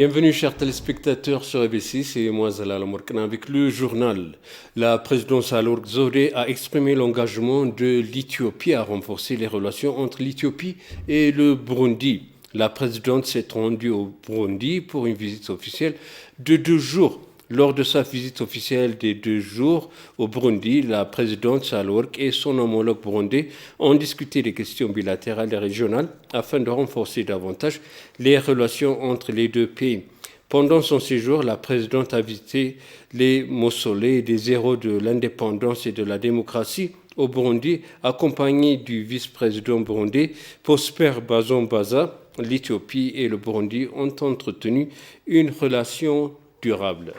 Bienvenue chers téléspectateurs sur ABC, c'est moi Zalal Morkana avec le journal. La présidence Sahle-Work Zewde a exprimé l'engagement de l'Éthiopie à renforcer les relations entre l'Éthiopie et le Burundi. La présidente s'est rendue au Burundi pour une visite officielle de 2 jours. Lors de sa visite officielle des 2 jours au Burundi, la présidente Sahle-Work et son homologue burundais ont discuté des questions bilatérales et régionales afin de renforcer davantage les relations entre les deux pays. Pendant son séjour, la présidente a visité les mausolées des héros de l'indépendance et de la démocratie au Burundi, accompagnée du vice-président burundais Prosper Bazombaza. L'Éthiopie et le Burundi ont entretenu une relation durable.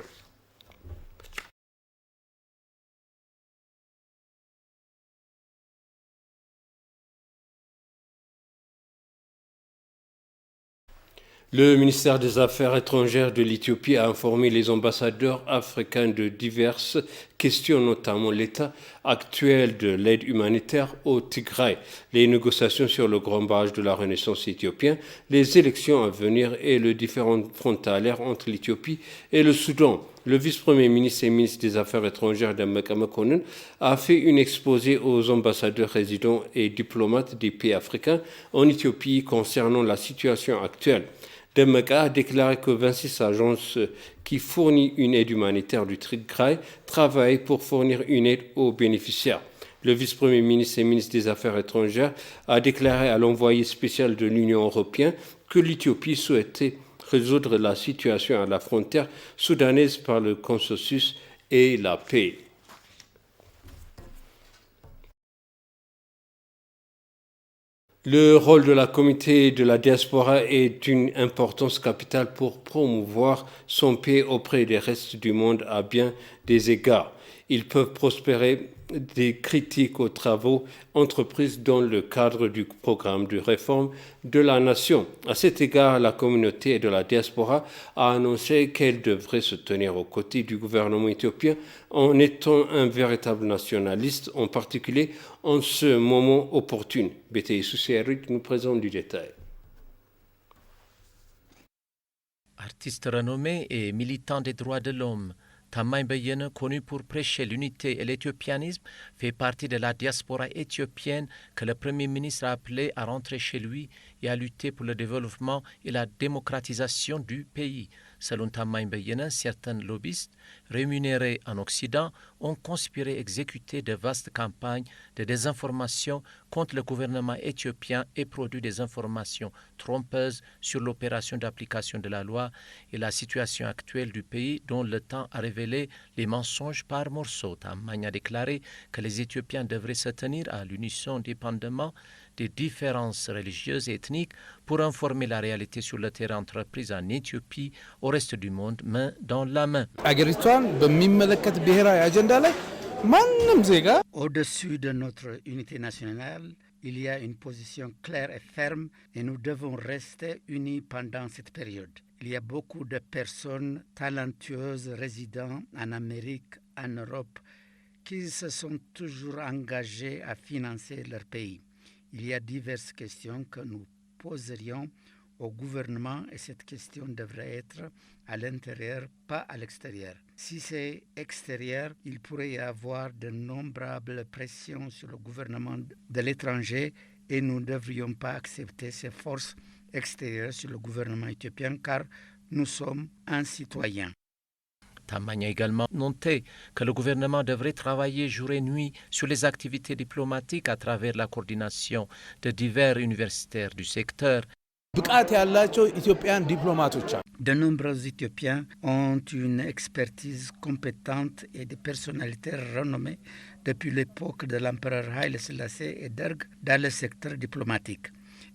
Le ministère des Affaires étrangères de l'Éthiopie a informé les ambassadeurs africains de diverses questions, notamment l'état actuel de l'aide humanitaire au Tigray, les négociations sur le grand barrage de la Renaissance éthiopien, les élections à venir et le différend frontalier entre l'Éthiopie et le Soudan. Le vice-premier ministre et ministre des Affaires étrangères Demeke Mekonnen a fait une exposé aux ambassadeurs résidents et diplomates des pays africains en Éthiopie concernant la situation actuelle. Demeke a déclaré que 26 agences qui fournissent une aide humanitaire du Tigray travaillent pour fournir une aide aux bénéficiaires. Le vice-premier ministre et ministre des Affaires étrangères a déclaré à l'envoyé spécial de l'Union européenne que l'Éthiopie souhaitait résoudre la situation à la frontière soudanaise par le consensus et la paix. Le rôle de la communauté de la diaspora est d'une importance capitale pour promouvoir son pays auprès des restes du monde à bien des égards. Ils peuvent prospérer des critiques aux travaux entrepris dans le cadre du programme de réforme de la nation. À cet égard, la communauté de la diaspora a annoncé qu'elle devrait se tenir aux côtés du gouvernement éthiopien en étant un véritable nationaliste, en particulier en ce moment opportun. BTI Soussierit nous présente du détail. Artiste renommé et militant des droits de l'homme, Tamanny Beyyene, connu pour prêcher l'unité et l'éthiopianisme, fait partie de la diaspora éthiopienne que le Premier ministre a appelé à rentrer chez lui et à lutter pour le développement et la démocratisation du pays. Selon Tamanny Beyyene, certains lobbyistes rémunérés en Occident ont conspiré à exécuter de vastes campagnes de désinformation contre le gouvernement éthiopien et produit des informations trompeuses sur l'opération d'application de la loi et la situation actuelle du pays dont le temps a révélé les mensonges par morceaux. Tamanny a déclaré que les Éthiopiens devraient se tenir à l'unisson dépendamment des différences religieuses et ethniques pour informer la réalité sur le terrain entreprise en Éthiopie au reste du monde, main dans la main. Au-dessus de notre unité nationale, il y a une position claire et ferme et nous devons rester unis pendant cette période. Il y a beaucoup de personnes talentueuses résidant en Amérique, en Europe, qui se sont toujours engagées à financer leur pays. Il y a diverses questions que nous poserions au gouvernement et cette question devrait être à l'intérieur, pas à l'extérieur. Si c'est extérieur, il pourrait y avoir de nombreuses pressions sur le gouvernement de l'étranger et nous ne devrions pas accepter ces forces extérieures sur le gouvernement éthiopien car nous sommes un citoyen. Tamanny a également noté que le gouvernement devrait travailler jour et nuit sur les activités diplomatiques à travers la coordination de divers universitaires du secteur. De nombreux Éthiopiens ont une expertise compétente et des personnalités renommées depuis l'époque de l'empereur Haile Selassie et Derg dans le secteur diplomatique.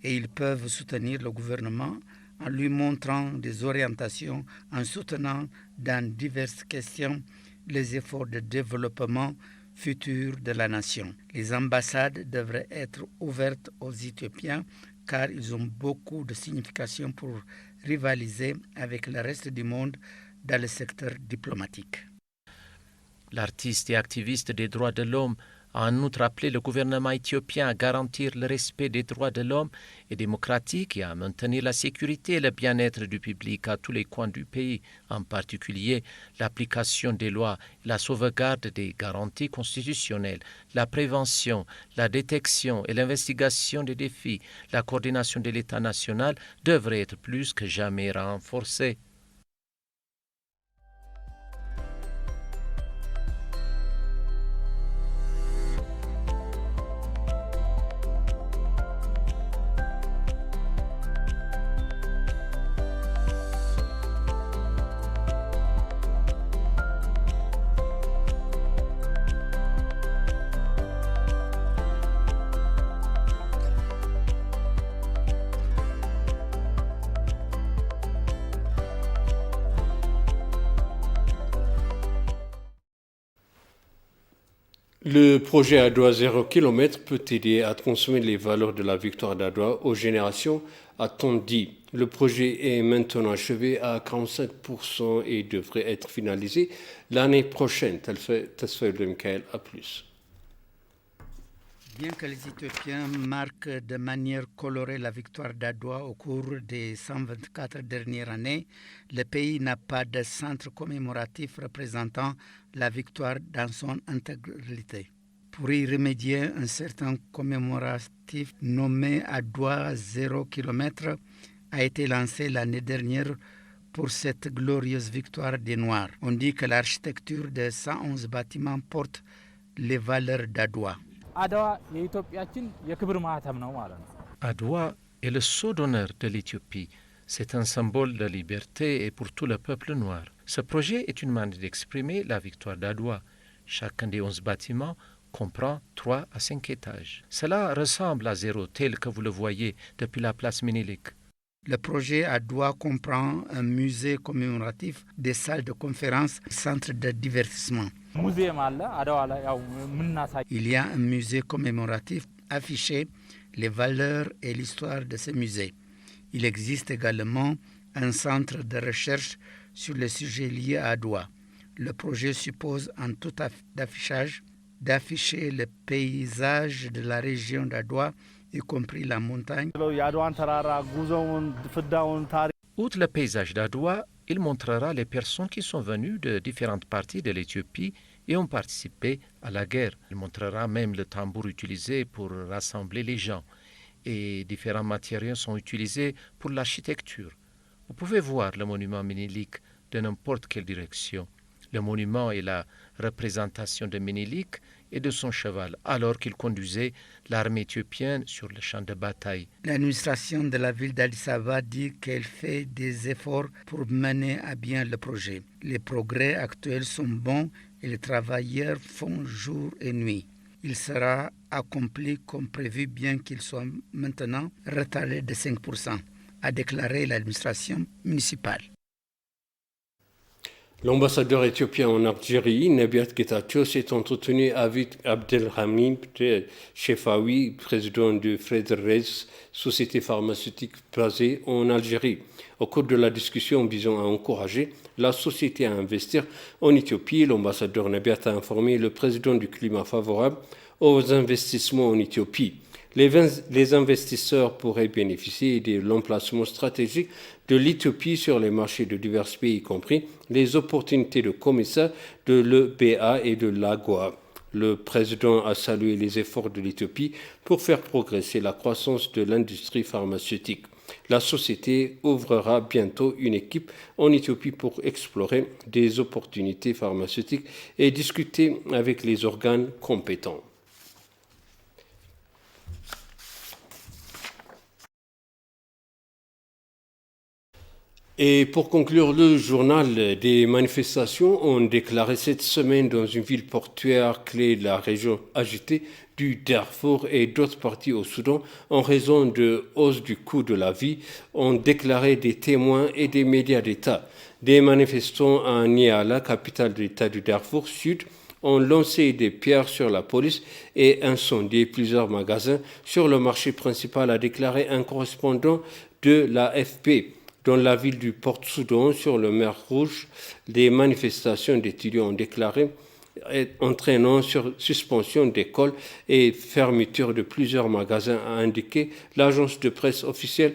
Et ils peuvent soutenir le gouvernement en lui montrant des orientations, en soutenant dans diverses questions les efforts de développement futur de la nation. Les ambassades devraient être ouvertes aux Éthiopiens car ils ont beaucoup de signification pour rivaliser avec le reste du monde dans le secteur diplomatique. L'artiste et activiste des droits de l'homme a en outre appelé le gouvernement éthiopien à garantir le respect des droits de l'homme et démocratique et à maintenir la sécurité et le bien-être du public à tous les coins du pays, en particulier l'application des lois, la sauvegarde des garanties constitutionnelles, la prévention, la détection et l'investigation des défis. La coordination de l'État national devrait être plus que jamais renforcée. Le projet Adoua 0 km peut aider à transmettre les valeurs de la victoire d'Adoua aux générations, a-t-on dit. Le projet est maintenant achevé à 45% et devrait être finalisé l'année prochaine. Tesfaye Michael a plus. Bien que les Éthiopiens marquent de manière colorée la victoire d'Adoua au cours des 124 dernières années, le pays n'a pas de centre commémoratif représentant la victoire dans son intégralité. Pour y remédier, un certain commémoratif nommé Adoua 0 km a été lancé l'année dernière pour cette glorieuse victoire des Noirs. On dit que l'architecture de 111 bâtiments porte les valeurs d'Adoua. Adoua est le sceau d'honneur de l'Éthiopie. C'est un symbole de liberté et pour tout le peuple noir. Ce projet est une manière d'exprimer la victoire d'Adoua. Chacun des 11 bâtiments comprend 3 à 5 étages. Cela ressemble à Zéro tel que vous le voyez depuis la place Ménélique. Le projet Adoua comprend un musée commémoratif, des salles de conférences, centres de divertissement. Il y a un musée commémoratif affiché les valeurs et l'histoire de ce musée. Il existe également un centre de recherche sur les sujets liés à Adoua. Le projet suppose en tout d'affichage d'afficher le paysage de la région d'Adoua, y compris la montagne. Outre le paysage d'Adoua, il montrera les personnes qui sont venues de différentes parties de l'Éthiopie et ont participé à la guerre. Il montrera même le tambour utilisé pour rassembler les gens et différents matériaux sont utilisés pour l'architecture. Vous pouvez voir le monument Ménélique de n'importe quelle direction. Le monument est la représentation de Ménélique et de son cheval, alors qu'il conduisait l'armée éthiopienne sur le champ de bataille. L'administration de la ville d'Addis Ababa dit qu'elle fait des efforts pour mener à bien le projet. Les progrès actuels sont bons et les travailleurs font jour et nuit. Il sera accompli comme prévu, bien qu'il soit maintenant retardé de 5%, a déclaré l'administration municipale. L'ambassadeur éthiopien en Algérie, Nebiat Getachew, s'est entretenu avec Abdelhamid Chefaoui, président de Frederes, société pharmaceutique basée en Algérie. Au cours de la discussion visant à encourager la société à investir en Éthiopie, l'ambassadeur Nebiat a informé le président du climat favorable aux investissements en Éthiopie. Les investisseurs pourraient bénéficier de l'emplacement stratégique de l'Éthiopie sur les marchés de divers pays, y compris les opportunités de commerce de l'EBA et de l'AGOA. Le président a salué les efforts de l'Éthiopie pour faire progresser la croissance de l'industrie pharmaceutique. La société ouvrira bientôt une équipe en Éthiopie pour explorer des opportunités pharmaceutiques et discuter avec les organes compétents. Et pour conclure le journal, des manifestations ont déclaré cette semaine dans une ville portuaire clé de la région agitée du Darfour et d'autres parties au Soudan en raison de hausse du coût de la vie, ont déclaré des témoins et des médias d'État. Des manifestants à Niala, capitale de l'État du Darfour Sud, ont lancé des pierres sur la police et incendié plusieurs magasins sur le marché principal, a déclaré un correspondant de l'AFP. Dans la ville du Port-Soudan, sur le mer Rouge, des manifestations d'étudiants ont déclaré entraînant suspension d'écoles et fermeture de plusieurs magasins, a indiqué l'agence de presse officielle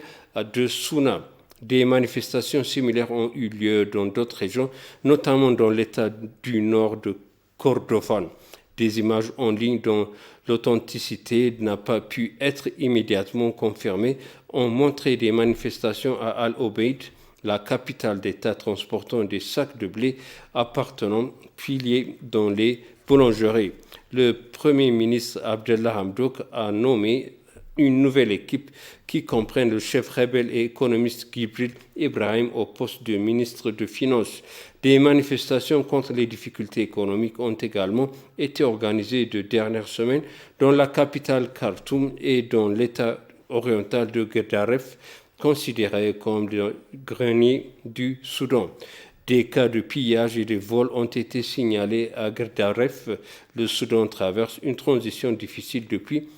de Souna. Des manifestations similaires ont eu lieu dans d'autres régions, notamment dans l'état du nord de Kordofan. Des images en ligne dont l'authenticité n'a pas pu être immédiatement confirmée ont montré des manifestations à Al-Obeid, la capitale d'État transportant des sacs de blé appartenant piliers dans les boulangeries. Le Premier ministre Abdallah Hamdok a nommé une nouvelle équipe qui comprend le chef rebelle et économiste Gibril Ibrahim au poste de ministre de Finances. Des manifestations contre les difficultés économiques ont également été organisées de dernières semaines dans la capitale Khartoum et dans l'état oriental de Guedaref, considéré comme le grenier du Soudan. Des cas de pillage et de vol ont été signalés à Guedaref. Le Soudan traverse une transition difficile depuis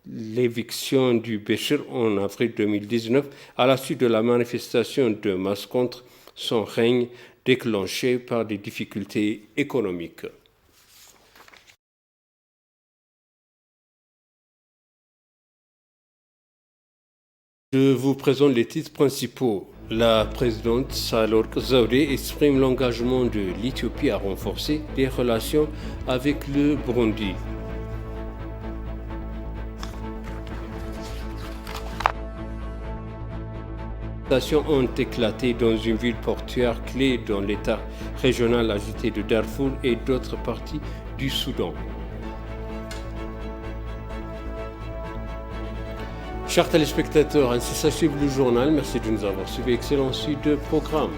l'éviction du Béchir en avril 2019 à la suite de la manifestation de masse contre son règne déclenchée par des difficultés économiques. Je vous présente les titres principaux. La présidente Sahle-Work Zewde exprime l'engagement de l'Éthiopie à renforcer les relations avec le Burundi. Les manifestations ont éclaté dans une ville portuaire clé dans l'état régional agité de Darfour et d'autres parties du Soudan. Chers téléspectateurs, ainsi s'achève le journal. Merci de nous avoir suivis. Excellente suite de programme.